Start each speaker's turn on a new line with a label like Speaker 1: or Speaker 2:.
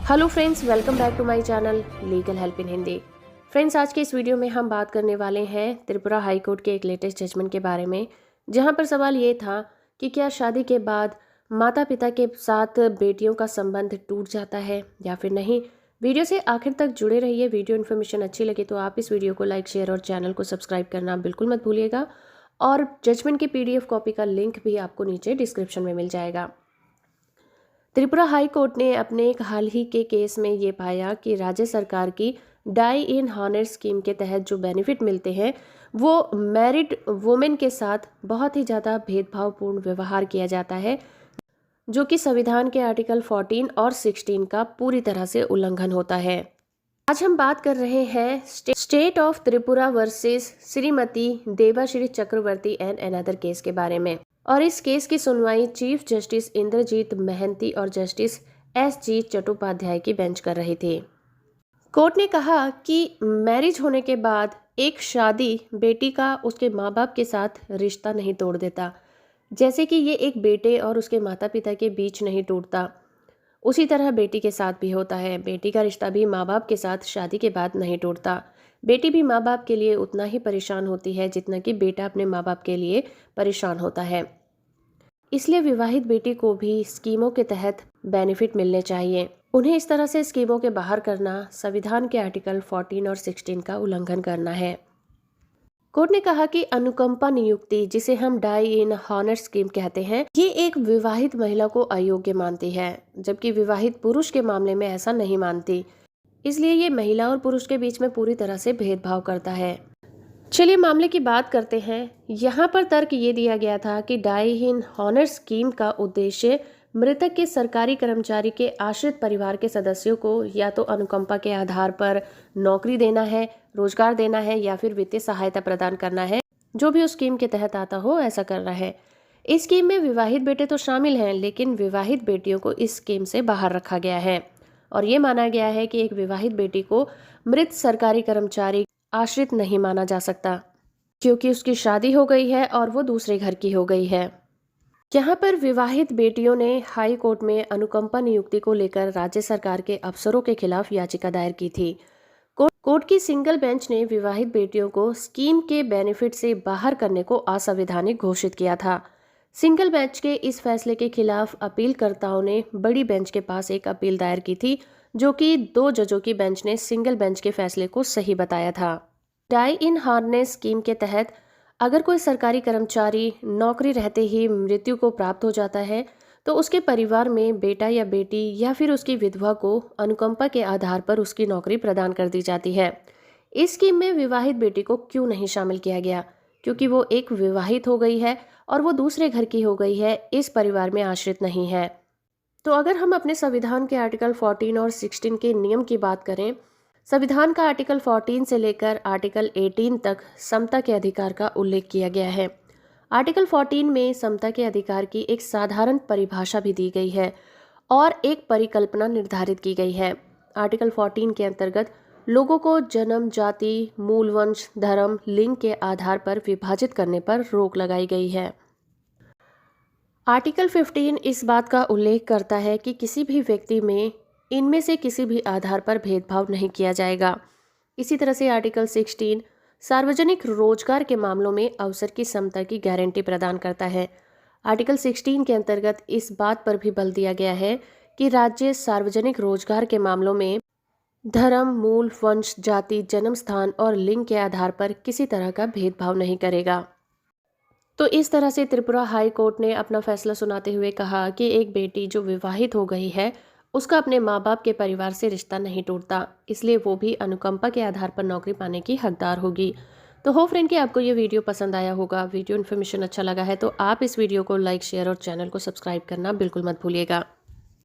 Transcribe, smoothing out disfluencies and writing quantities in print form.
Speaker 1: Hello friends, welcome back to my channel legal help in Hindi. Friends, आज के इस video में हम बात करने वाले हैं त्रिपुरा हाई कोर्ट के एक लेटेस्ट जजमेंट के बारे में, जहां पर सवाल ये था कि क्या शादी के बाद माता पिता के साथ बेटियों का संबंध टूट जाता है या फिर नहीं। वीडियो से आखिर तक जुड़े रहिए। वीडियो इन्फॉर्मेशन अच्छी लगे तो आप इस वीडियो को लाइक, शेयर और चैनल को सब्सक्राइब करना बिल्कुल मत भूलिएगा। और जजमेंट की PDF कॉपी का लिंक भी आपको नीचे डिस्क्रिप्शन में मिल जाएगा। त्रिपुरा हाई कोर्ट ने अपने एक हाल ही के केस में ये पाया कि राज्य सरकार की डाई इन हॉनर स्कीम के तहत जो बेनिफिट मिलते हैं वो मैरिड वुमेन के साथ बहुत ही ज़्यादा भेदभावपूर्ण व्यवहार किया जाता है, जो कि संविधान के आर्टिकल 14 और 16 का पूरी तरह से उल्लंघन होता है। आज हम बात कर रहे हैं state of Tripura versus Shrimati Devashri Chakraborty and another case के बारे में। और इस केस की सुनवाई चीफ जस्टिस इंद्रजीत महंती और जस्टिस SG चट्टोपाध्याय की बेंच कर रही थी। कोर्ट ने कहा कि मैरिज होने के बाद एक शादी बेटी का उसके माँ बाप के साथ रिश्ता नहीं तोड़ देता, जैसे कि ये एक बेटे और उसके माता पिता के बीच नहीं टूटता, उसी तरह बेटी के साथ भी होता है। बेटी का रिश्ता भी माँ बाप के साथ शादी के बाद नहीं टूटता। बेटी भी माँ बाप के लिए उतना ही परेशान होती है जितना कि बेटा अपने माँ बाप के लिए परेशान होता है। इसलिए विवाहित बेटी को भी स्कीमों के तहत बेनिफिट मिलने चाहिए। उन्हें इस तरह से स्कीमों के बाहर करना संविधान के आर्टिकल 14 और 16 का उल्लंघन करना है। कोर्ट ने कहा कि अनुकंपा नियुक्ति, जिसे हम डाई इन हॉनर स्कीम कहते हैं, ये एक विवाहित महिला को अयोग्य मानती है, जबकि विवाहित पुरुष के मामले में ऐसा नहीं मानती। इसलिए ये महिला और पुरुष के बीच में पूरी तरह से भेदभाव करता है। चलिए मामले की बात करते हैं। यहाँ पर तर्क ये दिया गया था कि डाई इन हॉनर स्कीम का उद्देश्य मृतक के सरकारी कर्मचारी के आश्रित परिवार के सदस्यों को या तो अनुकंपा के आधार पर नौकरी देना है, रोजगार देना है या फिर वित्तीय सहायता प्रदान करना है, जो भी उस स्कीम के तहत आता हो ऐसा करना है। इस स्कीम में विवाहित बेटे तो शामिल हैं, लेकिन विवाहित बेटियों को इस स्कीम से बाहर रखा गया है और ये माना गया है कि एक विवाहित बेटी को मृत सरकारी कर्मचारी आश्रित नहीं माना जा सकता, क्योंकि उसकी शादी हो गई है और वो दूसरे घर की हो गई है। यहाँ पर विवाहित बेटियों ने हाई कोर्ट में अनुकंपा नियुक्ति को लेकर राज्य सरकार के अफसरों के खिलाफ याचिका दायर की थी। कोर्ट की सिंगल बेंच ने विवाहित बेटियों को स्कीम के बेनिफिट से बाहर करने को असंवैधानिक घोषित किया था। सिंगल बेंच के इस फैसले के खिलाफ अपीलकर्ताओं ने बड़ी बेंच के पास एक अपील दायर की थी, जो कि 2 जजों की बेंच ने सिंगल बेंच के फैसले को सही बताया था। डाई इन हार्नेस स्कीम के तहत अगर कोई सरकारी कर्मचारी नौकरी रहते ही मृत्यु को प्राप्त हो जाता है तो उसके परिवार में बेटा या बेटी या फिर उसकी विधवा को अनुकंपा के आधार पर उसकी नौकरी प्रदान कर दी जाती है। इस स्कीम में विवाहित बेटी को क्यों नहीं शामिल किया गया? क्योंकि वो एक विवाहित हो गई है और वो दूसरे घर की हो गई है, इस परिवार में आश्रित नहीं है। तो अगर हम अपने संविधान के आर्टिकल 14 और 16 के नियम की बात करें, संविधान का आर्टिकल 14 से लेकर आर्टिकल 18 तक समता के अधिकार का उल्लेख किया गया है। आर्टिकल 14 में समता के अधिकार की एक साधारण परिभाषा भी दी गई है और एक परिकल्पना निर्धारित की गई है। आर्टिकल 14 के अंतर्गत लोगों को जन्म, जाति, मूल वंश, धर्म, लिंग के आधार पर विभाजित करने पर रोक लगाई गई है। आर्टिकल 15 इस बात का उल्लेख करता है कि किसी भी व्यक्ति में इनमें से किसी भी आधार पर भेदभाव नहीं किया जाएगा। इसी तरह से आर्टिकल 16 सार्वजनिक रोजगार के मामलों में अवसर की समता की गारंटी प्रदान करता है। आर्टिकल 16 के अंतर्गत इस बात पर भी बल दिया गया है कि राज्य सार्वजनिक रोजगार के मामलों में धर्म, मूल वंश, जाति, जन्म स्थान और लिंग के आधार पर किसी तरह का भेदभाव नहीं करेगा। तो इस तरह से त्रिपुरा हाई कोर्ट ने अपना फैसला सुनाते हुए कहा कि एक बेटी जो विवाहित हो गई है उसका अपने माँ बाप के परिवार से रिश्ता नहीं टूटता, इसलिए वो भी अनुकंपा के आधार पर नौकरी पाने की हकदार होगी। तो होप फ्रेंड कि आपको ये वीडियो पसंद आया होगा। वीडियो इन्फॉर्मेशन अच्छा लगा है तो आप इस वीडियो को लाइक, शेयर और चैनल को सब्सक्राइब करना बिल्कुल मत भूलिएगा।